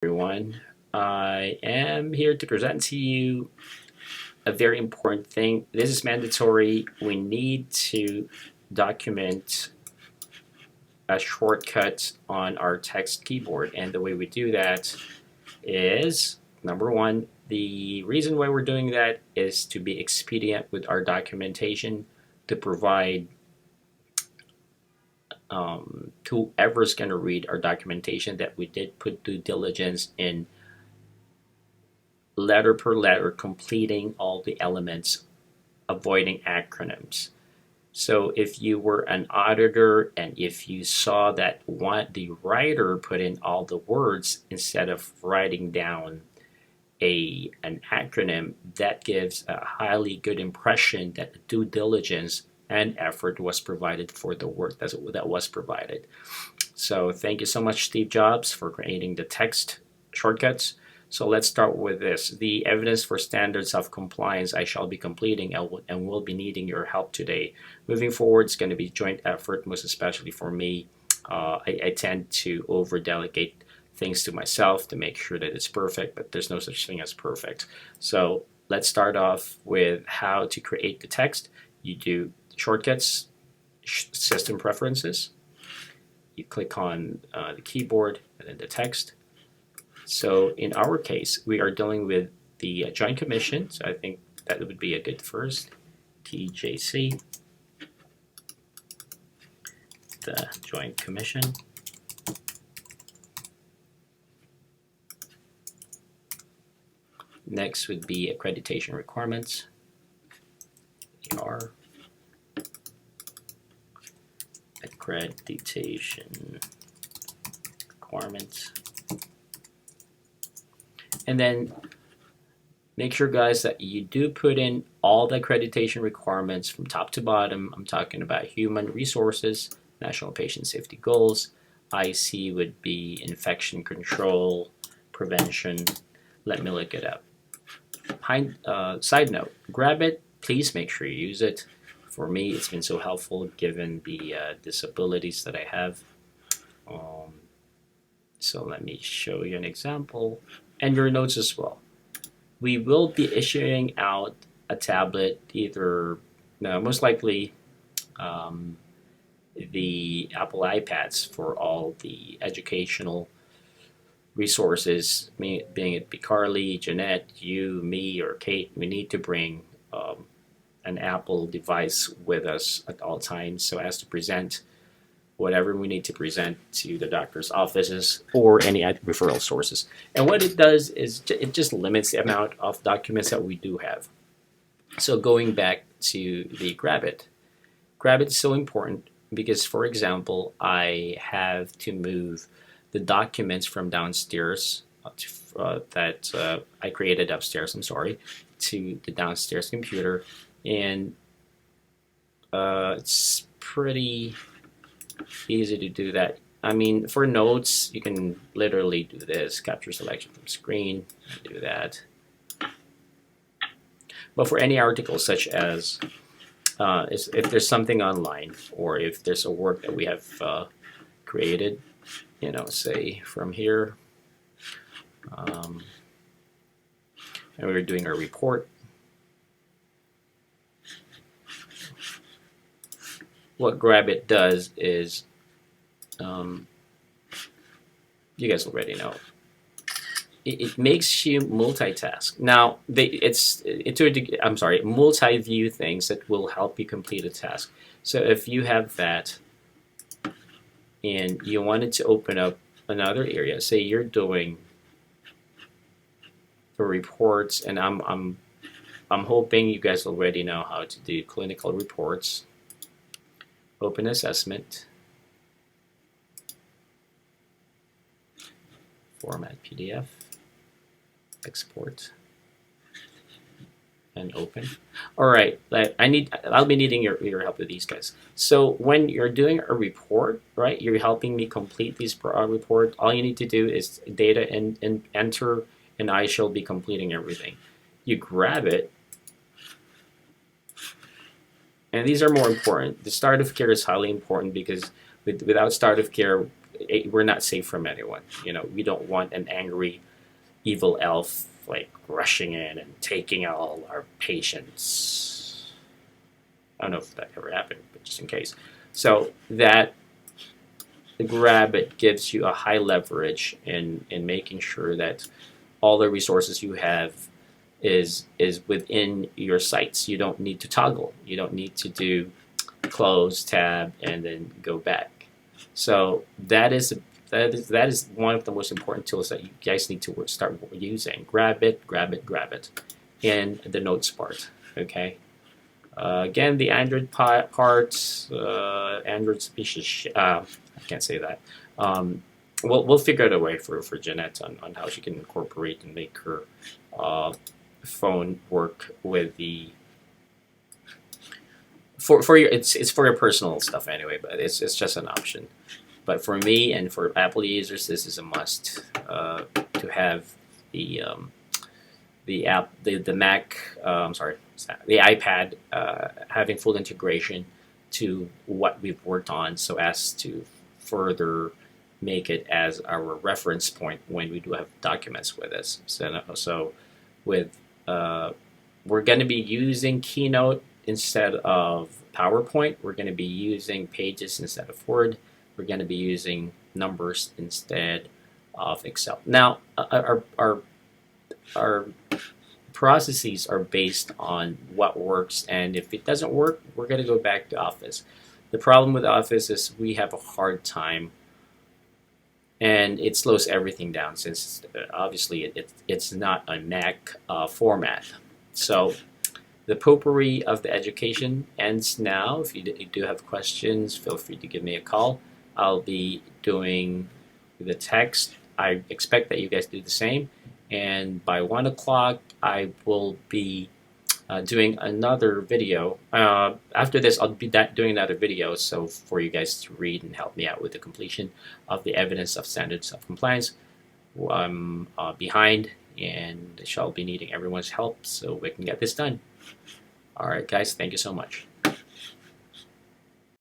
Everyone. I am here to present to you a very important thing. This is mandatory. We need to document a shortcut on our text keyboard, and the way we do that is number one, the reason why we're doing that is to be expedient with our documentation to provide to whoever's going to read our documentation that we did put due diligence in letter per letter, completing all the elements, avoiding acronyms. So if you were an auditor and if you saw that the writer put in all the words instead of writing down an acronym, that gives a highly good impression that due diligence and effort was provided for the work that was provided. So thank you so much, Steve Jobs, for creating the text shortcuts. So let's start with this. The evidence for standards of compliance I shall be completing and will be needing your help today. Moving forward, it's going to be joint effort, most especially for me. I tend to over-delegate things to myself to make sure that it's perfect, but there's no such thing as perfect. So let's start off with how to create the text. You do shortcuts, system preferences. You click on the keyboard and then the text. So in our case, we are dealing with the Joint Commission. So I think that would be a good first. TJC, the Joint Commission. Next would be accreditation requirements. AR. Accreditation requirements. And then make sure, guys, that you do put in all the accreditation requirements from top to bottom. I'm talking about human resources, national patient safety goals. IC would be infection control, prevention. Let me look it up. Side note, grab it. Please make sure you use it. For me, it's been so helpful given the disabilities that I have. So let me show you an example. And your notes as well. We will be issuing out a tablet, most likely the Apple iPads for all the educational resources, being it be Carly, Jeanette, you, me, or Kate. We need to bring an Apple device with us at all times so as to present whatever we need to present to the doctor's offices or any referral sources. And what it does is it just limits the amount of documents that we do have. So going back to the Grab It is so important because, for example, I have to move the documents from downstairs that I created upstairs, to the downstairs computer. And it's pretty easy to do that. I mean, for notes, you can literally do this, capture selection from screen, do that. But for any article, such as if there's something online or if there's a work that we have created, say from here, and we're doing our report. What Grab It does is, you guys already know, it makes you multitask. Now, multi-view things that will help you complete a task. So if you have that, and you wanted to open up another area, say you're doing the reports, and I'm hoping you guys already know how to do clinical reports. Open assessment, format PDF, export, and open. All right, I'll be needing your help with these guys. So when you're doing a report, right, you're helping me complete these report. All you need to do is data and enter, and I shall be completing everything. You grab it. And these are more important. The start of care is highly important because without start of care, we're not safe from anyone. You know, we don't want an angry, evil elf like rushing in and taking all our patients. I don't know if that ever happened, but just in case. So that grab it gives you a high leverage in making sure that all the resources you have is within your sights. You don't need to toggle. You don't need to do close tab and then go back. So that is one of the most important tools that you guys need to start using. Grab it, grab it, grab it, in the notes part. Okay. Again, the Android part, Android species. I can't say that. We'll figure out a way for Jeanette on how she can incorporate and make her phone work with the for your it's for your personal stuff anyway, but it's just an option. But for me and for Apple users, this is a must to have the app the Mac. Sorry, the iPad having full integration to what we've worked on, so as to further make it as our reference point when we do have documents with us. So with we're going to be using Keynote instead of PowerPoint. We're going to be using Pages instead of Word. We're going to be using numbers instead of Excel. Now, our processes are based on what works, and if it doesn't work, we're going to go back to Office. The problem with Office is we have a hard time, and it slows everything down since obviously it's not a Mac format. So the potpourri of the education ends now. If you do have questions, feel free to give me a call. I'll be doing the text. I expect that you guys do the same. And by 1 o'clock, I will be doing another video. After this, I'll be doing another video so for you guys to read and help me out with the completion of the evidence of standards of compliance. I'm behind and shall be needing everyone's help so we can get this done. All right, guys, thank you so much.